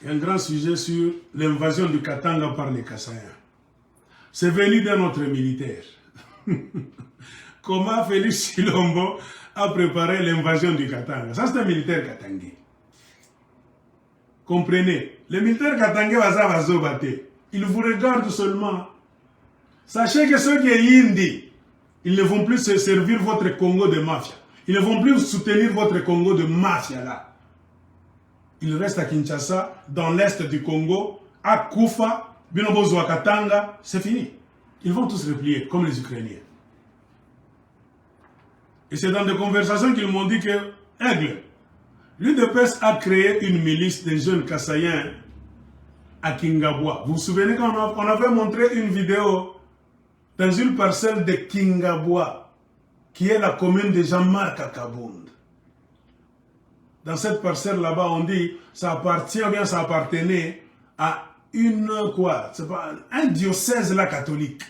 un grand sujet sur l'invasion du Katanga par les Kasaïens. C'est venu d'un autre militaire. Comment Félix Tshilombo a préparé l'invasion du Katanga? Ça, c'est un militaire katangais. Comprenez, les militaires katangais, ils vous regardent seulement. Sachez que ceux qui sont Yindi, ils ne vont plus se servir votre Congo de mafia. Ils ne vont plus soutenir votre Congo de mafia là. Ils restent à Kinshasa, dans l'est du Congo, à Koufa, Binobozo à Katanga, c'est fini. Ils vont tous replier, comme les Ukrainiens. Et c'est dans des conversations qu'ils m'ont dit que Aigle, l'UDPS a créé une milice des jeunes Kasaïens à Kingabwa. Vous vous souvenez qu'on avait montré une vidéo dans une parcelle de Kingabwa, qui est la commune de Jean-Marc à Kabound. Dans cette parcelle là-bas, on dit ça appartient ou bien ça appartenait à un diocèse là catholique.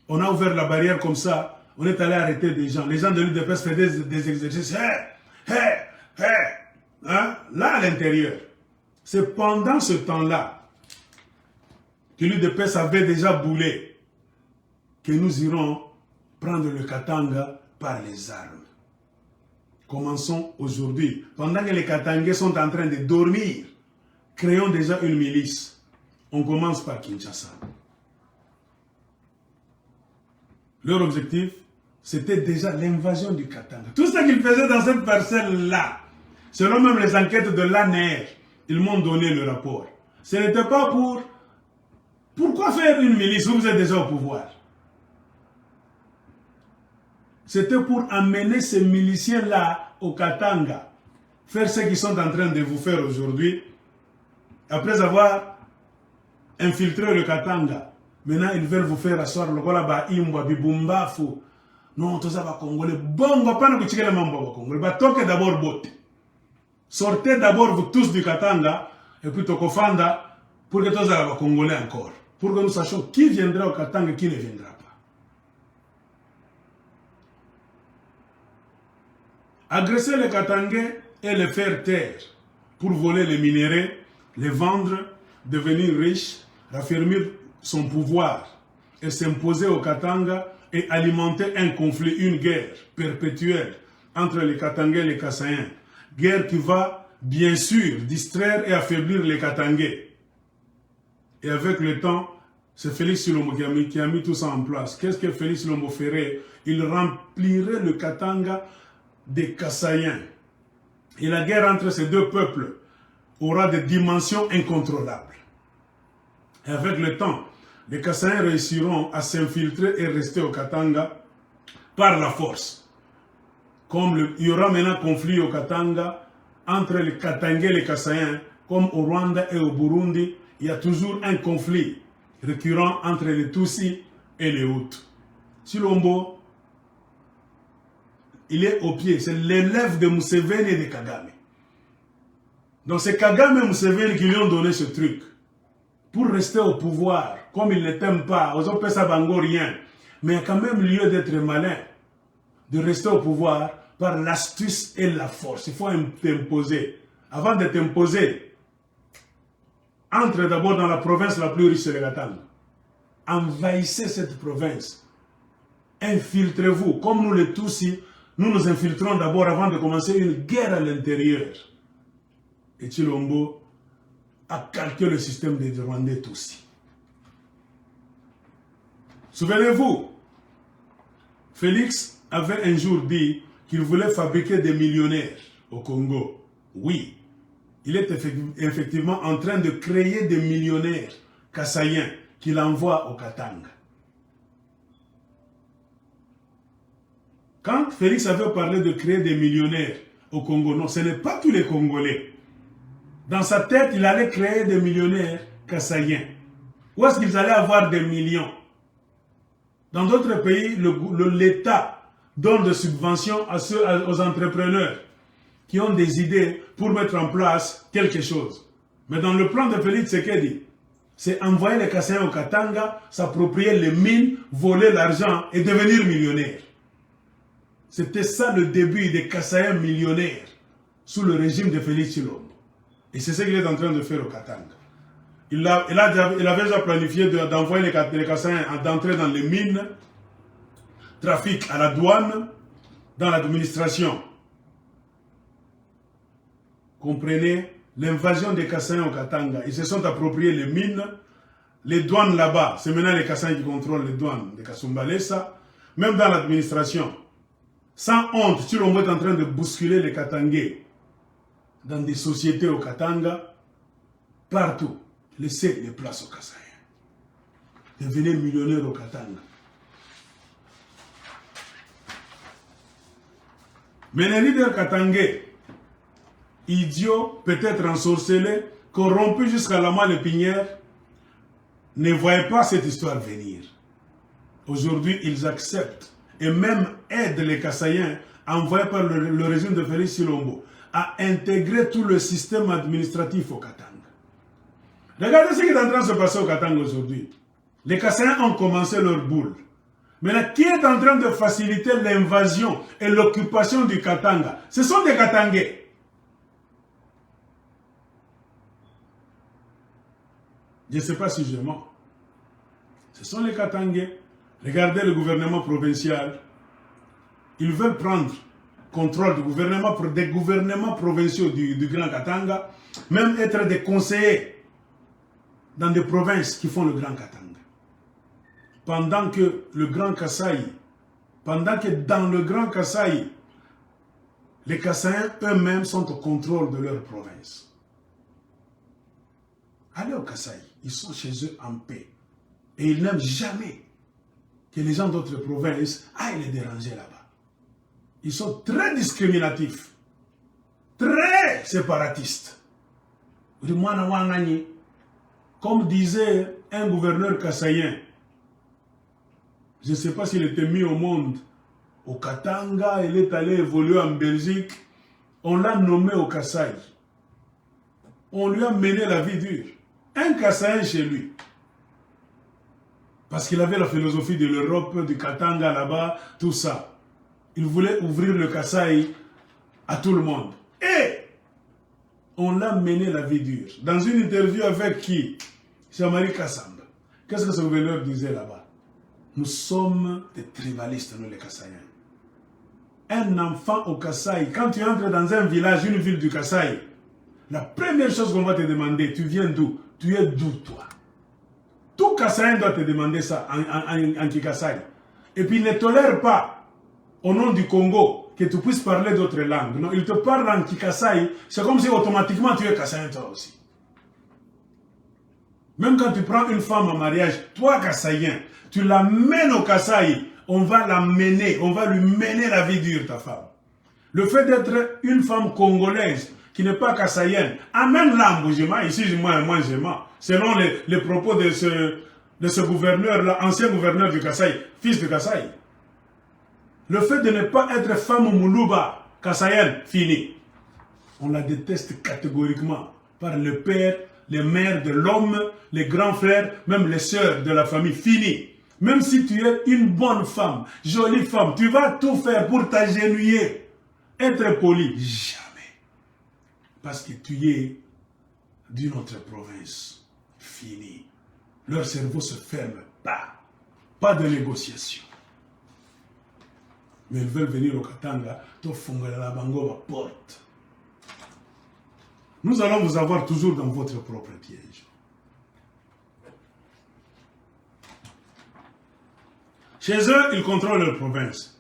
On a ouvert la barrière comme ça, on est allé arrêter des gens. Les gens de l'UDPS faisaient des exercices. Hein? Là à l'intérieur. C'est pendant ce temps-là que l'UDPS avait déjà boulé que nous irons prendre le Katanga par les armes. Commençons aujourd'hui. Pendant que les Katangais sont en train de dormir, créons déjà une milice. On commence par Kinshasa. Leur objectif, c'était déjà l'invasion du Katanga. Tout ce qu'ils faisaient dans cette parcelle-là, selon même les enquêtes de l'ANR, ils m'ont donné le rapport. Ce n'était pas pour... Pourquoi faire une milice où vous êtes déjà au pouvoir? C'était pour amener ces miliciens-là au Katanga. Faire ce qu'ils sont en train de vous faire aujourd'hui. Après avoir infiltré le Katanga, maintenant ils veulent vous faire asseoir le Golaba Imba, Bibumbafu. Non, tout ça va Congolais. Bon, on va pas nous dire les membres Congolais. Va toquer d'abord botte. Sortez d'abord vous tous du Katanga et puis Tokofanda pour que tous les Congolais encore. Pour que nous sachions qui viendra au Katanga et qui ne viendra pas. Agresser les Katangais et les faire taire pour voler les minéraux, les vendre, devenir riche, raffermir son pouvoir et s'imposer au Katanga et alimenter un conflit, une guerre perpétuelle entre les Katangais et les Kasaïens. Guerre qui va bien sûr distraire et affaiblir les Katangais. Et avec le temps, c'est Félix Tshilombo qui a mis tout ça en place. Qu'est-ce que Félix Tshilombo ferait? Il remplirait le Katanga des Kasaïens. Et la guerre entre ces deux peuples aura des dimensions incontrôlables. Et avec le temps, les Kasaïens réussiront à s'infiltrer et rester au Katanga par la force. Comme il y aura maintenant conflit au Katanga entre les Katangais et les Kasaïens, comme au Rwanda et au Burundi, il y a toujours un conflit récurrent entre les Tutsis et les Hutus. Tshilombo, il est au pied, c'est l'élève de Museveni et de Kagame. Donc c'est Kagame et Museveni qui lui ont donné ce truc. Pour rester au pouvoir, comme ils ne t'aiment pas, aux autres ça ne rien. Mais il y a quand même lieu d'être malin, de rester au pouvoir par l'astuce et la force. Il faut t'imposer. Avant de t'imposer, entre d'abord dans la province la plus riche de Katanga. Envahissez cette province. Infiltrez-vous. Comme nous les Tutsis, nous nous infiltrons d'abord avant de commencer une guerre à l'intérieur. Et Tshilombo a calqué le système des Rwandais Tutsis. Souvenez-vous, Félix avait un jour dit qu'il voulait fabriquer des millionnaires au Congo. Oui, il est effectivement en train de créer des millionnaires kasaïens qu'il envoie au Katanga. Quand Félix avait parlé de créer des millionnaires au Congo, non, ce n'est pas tous les Congolais. Dans sa tête, il allait créer des millionnaires kasaïens. Où est-ce qu'ils allaient avoir des millions? Dans d'autres pays, l'État donne des subventions aux entrepreneurs qui ont des idées pour mettre en place quelque chose. Mais dans le plan de Félix Tshisekedi, c'est envoyer les Kasaïens au Katanga, s'approprier les mines, voler l'argent et devenir millionnaire. C'était ça le début des Kasaïens millionnaires sous le régime de Félix Tshilombo. Et c'est ce qu'il est en train de faire au Katanga. Il avait déjà planifié d'envoyer les Kassaïens d'entrer dans les mines, trafic à la douane, dans l'administration. Comprenez l'invasion des Kassaïens au Katanga. Ils se sont appropriés les mines, les douanes là-bas. C'est maintenant les Kassaïens qui contrôlent les douanes de Kasumbalesa, même dans l'administration. Sans honte, si l'on est en train de bousculer les Katangais dans des sociétés au Katanga, partout, laissez les places aux Kassaïens. Devenez millionnaires au Katanga. Mais les leaders katangais, idiots, peut-être ensorcelés, corrompus jusqu'à la moelle épinière, ne voyaient pas cette histoire venir. Aujourd'hui, ils acceptent et même aident les Kassaïens, envoyés par le régime de Félix Silombo, à intégrer tout le système administratif au Katanga. Regardez ce qui est en train de se passer au Katanga aujourd'hui. Les Kassaïens ont commencé leur boule. Maintenant, qui est en train de faciliter l'invasion et l'occupation du Katanga? Ce sont des Katangais. Je ne sais pas si je mens. Ce sont les Katangais. Regardez le gouvernement provincial. Ils veulent prendre contrôle du gouvernement, des gouvernements provinciaux du Grand Katanga, même être des conseillers dans des provinces qui font le Grand Katanga. Pendant que le Grand Kasaï, pendant que dans le Grand Kasaï, les Kassaïens eux-mêmes sont au contrôle de leur province. Allez au Kasaï, ils sont chez eux en paix. Et ils n'aiment jamais que les gens d'autres provinces aillent les déranger là-bas. Ils sont très discriminatifs, très séparatistes. Comme disait un gouverneur kassaïen, je ne sais pas s'il était mis au monde au Katanga, il est allé évoluer en Belgique, on l'a nommé au Kasaï. On lui a mené la vie dure. Un Kassaïen chez lui. Parce qu'il avait la philosophie de l'Europe, du Katanga là-bas, tout ça. Il voulait ouvrir le Kasaï à tout le monde. Et on l'a mené la vie dure. Dans une interview avec qui? Jean-Marie Kassamba. Qu'est-ce que ce gouverneur disait là-bas? Nous sommes des tribalistes, nous les Kassaïens. Un enfant au Kasaï, quand tu entres dans un village, une ville du Kasaï, la première chose qu'on va te demander, tu viens d'où? Tu es d'où, toi? Tout Kassaïen doit te demander ça en Kikasaï. Et puis il ne tolère pas, au nom du Congo, que tu puisses parler d'autres langues. Non, il te parle en Kikasaï, c'est comme si automatiquement tu es Kassaïen toi aussi. Même quand tu prends une femme en mariage, toi Kassaïen, tu l'amènes au Kasaï, on va l'amener, on va lui mener la vie dure, ta femme. Le fait d'être une femme congolaise, qui n'est pas kassaïenne, amène-la en Boujima, ici moi je mens, selon les propos de ce gouverneur-là, ancien gouverneur du Kasaï, fils de Kasaï. Le fait de ne pas être femme Moulouba, kassaïenne, fini. On la déteste catégoriquement par le père, les mères de l'homme, les grands frères, même les sœurs de la famille, fini. Même si tu es une bonne femme, jolie femme, tu vas tout faire pour t'agenouiller, être poli. Jamais. Parce que tu es d'une autre province. Fini. Leur cerveau se ferme. Pas de négociation. Mais ils veulent venir au Katanga, la bango va porte. Nous allons vous avoir toujours dans votre propre piège. Chez eux, ils contrôlent leur province.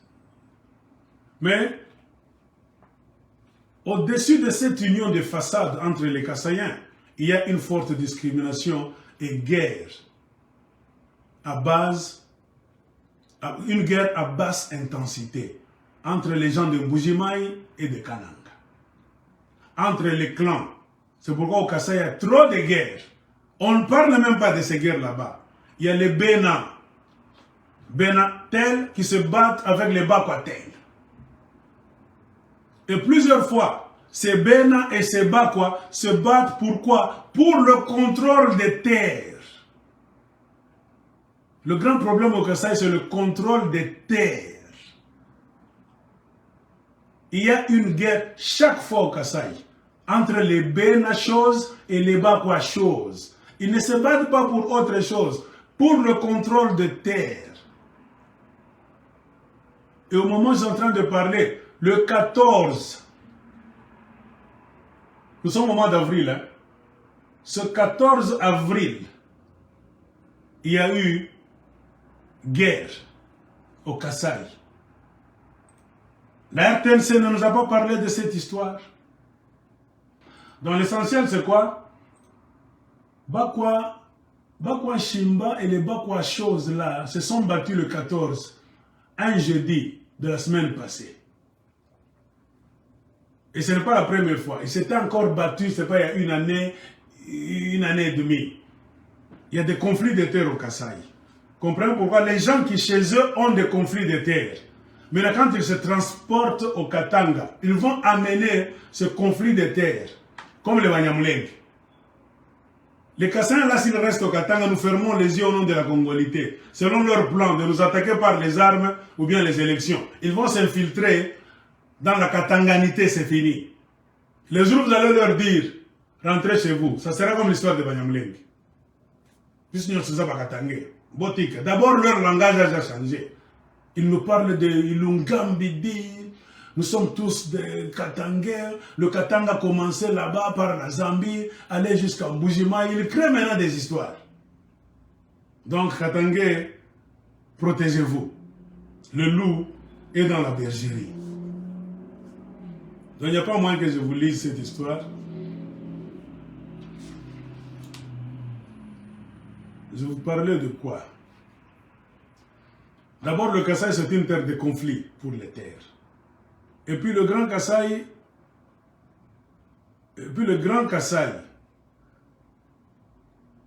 Mais, au-dessus de cette union de façade entre les Kassaïens, il y a une forte discrimination et guerre une guerre à basse intensité entre les gens de Mbujimaï et de Kananga. Entre les clans. C'est pourquoi au Kasaï, il y a trop de guerres. On ne parle même pas de ces guerres là-bas. Il y a les Benatel qui se battent avec les Bakwatel. Et plusieurs fois, ces Bena et ces Bakwa se battent pourquoi? Pour le contrôle des terres. Le grand problème au Kasaï, c'est le contrôle des terres. Il y a une guerre chaque fois au Kasaï entre les Benachos et les Bakwachos. Ils ne se battent pas pour autre chose, pour le contrôle de terre. Et au moment où je suis en train de parler, le 14, nous sommes au mois d'avril, hein? Ce 14 avril, il y a eu guerre au Kasaï. La RTNC ne nous a pas parlé de cette histoire. Donc l'essentiel c'est quoi? Bakwa Shimba et les Bakwa choses là se sont battus le 14, un jeudi de la semaine passée. Et ce n'est pas la première fois. Ils s'étaient encore battus, c'est pas il y a une année et demie. Il y a des conflits de terre au Kasaï. Comprenez pourquoi les gens qui chez eux ont des conflits de terre. Mais là, quand ils se transportent au Katanga, ils vont amener ce conflit de terre, comme les Banyamulenge. Les Kassaïens, là, s'ils restent au Katanga, nous fermons les yeux au nom de la congolité, selon leur plan de nous attaquer par les armes ou bien les élections. Ils vont s'infiltrer dans la Katanganité, c'est fini. Le jour où vous allez leur dire, rentrez chez vous, ça sera comme l'histoire de Banyamulenge. D'abord, leur langage a changé. Ils nous parlent de Ilungambidi, nous sommes tous des Katangais. Le Katanga a commencé là-bas par la Zambie, aller jusqu'à Mbujima. Ils créent maintenant des histoires. Donc, Katangais, protégez-vous. Le loup est dans la bergerie. Donc, il n'y a pas moyen que je vous lise cette histoire. Je vais vous parler de quoi? D'abord, le Kasaï, c'est une terre de conflit pour les terres. Et puis le Grand Kasaï,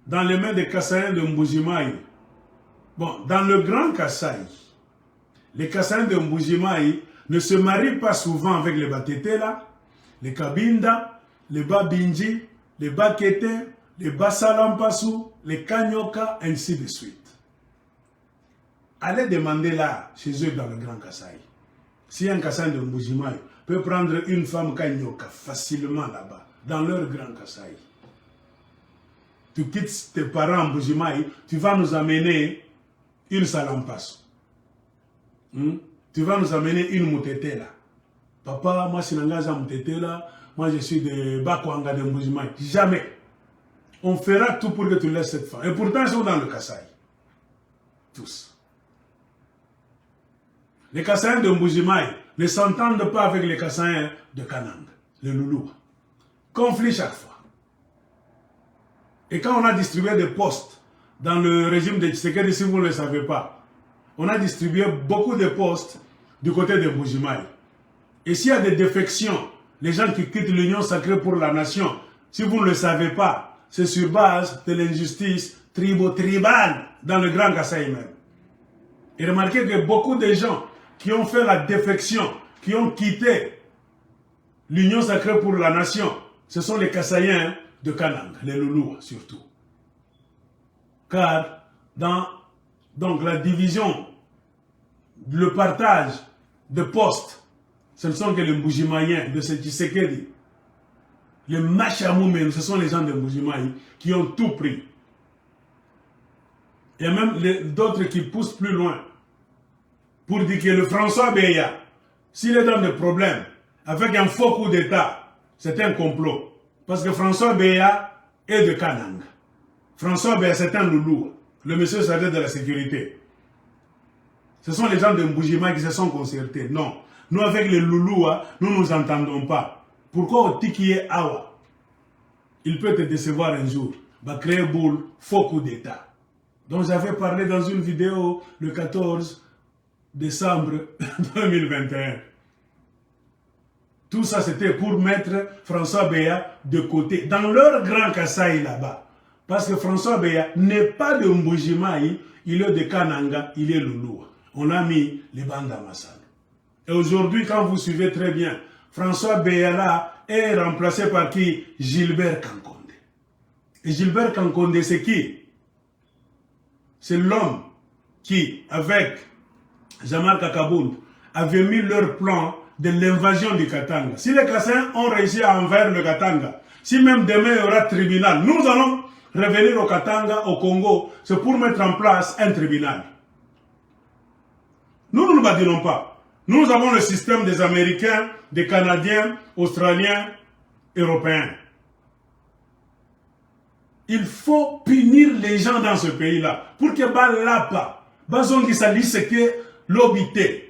dans les mains des Kassaïens de Mbujimaï. Bon, dans le Grand Kasaï, les Kassaïens de Mbujimaï ne se marient pas souvent avec les Batetela, les Kabinda, les Babinji, les Bakete, les Basalampassou, les Kanyoka, ainsi de suite. Allez demander là, chez eux dans le Grand Kasaï. Si un Kassaïen de Mbujimaï peut prendre une femme Kanyoka facilement là-bas, dans leur Grand Kasaï. Tu quittes tes parents en Mbujimaï, tu vas nous amener une Salampassou. Tu vas nous amener une Moutetela. Papa, moi, je suis un Moutetela, moi, je suis de Bakwanga de Mbujimaï. Jamais. On fera tout pour que tu laisses cette femme. Et pourtant, ils sont dans le Kasaï. Tous. Les Kassaïens de Mbujimaï ne s'entendent pas avec les Kassaïens de Kanang, les Loulous. Conflit chaque fois. Et quand on a distribué des postes dans le régime de Tshisekedi, si vous ne le savez pas, on a distribué beaucoup de postes du côté de Mbujimaï. Et s'il y a des défections, les gens qui quittent l'Union sacrée pour la nation, si vous ne le savez pas, c'est sur base de l'injustice tribale dans le Grand Kasaï même. Et remarquez que beaucoup de gens qui ont fait la défection, qui ont quitté l'Union sacrée pour la nation, ce sont les Kassaïens de Kanang, les Loulous surtout. Car dans donc, la division, le partage de postes, ce ne sont que les Mbujimaïens de ce Tshisekedi. Les Machamoumènes, ce sont les gens de Mbujimaï qui ont tout pris. Il y a même d'autres qui poussent plus loin pour dire que le François Beya, s'il est dans des problèmes avec un faux coup d'État, c'est un complot. Parce que François Beya est de Kanang. François Beya, c'est un loulou, le monsieur chargé de la sécurité. Ce sont les gens de Mbujimaï qui se sont concertés. Non. Nous, avec les loulous, nous ne nous entendons pas. Pourquoi au Tikié Awa, il peut te décevoir un jour, va créer boule, faux coup d'État. Donc j'avais parlé dans une vidéo le 14 décembre 2021. Tout ça c'était pour mettre François Beya de côté, dans leur Grand Kasaï là-bas. Parce que François Beya n'est pas de Mbujimaï, il est de Kananga, il est Loulou. On a mis les bandes à Massal. Et aujourd'hui, quand vous suivez très bien, François Beya là est remplacé par qui? Gilbert Kankonde. Et Gilbert Kankonde, c'est qui? C'est l'homme qui, avec Jamal Kakabund, avait mis leur plan de l'invasion du Katanga. Si les Kassans ont réussi à envahir le Katanga, si même demain il y aura tribunal, nous allons revenir au Katanga, au Congo, c'est pour mettre en place un tribunal. Nous ne bâtirons pas. Nous avons le système des Américains, des Canadiens, Australiens, Européens. Il faut punir les gens dans ce pays-là pour que Balapa, Bazongi Sali, c'est que l'obité.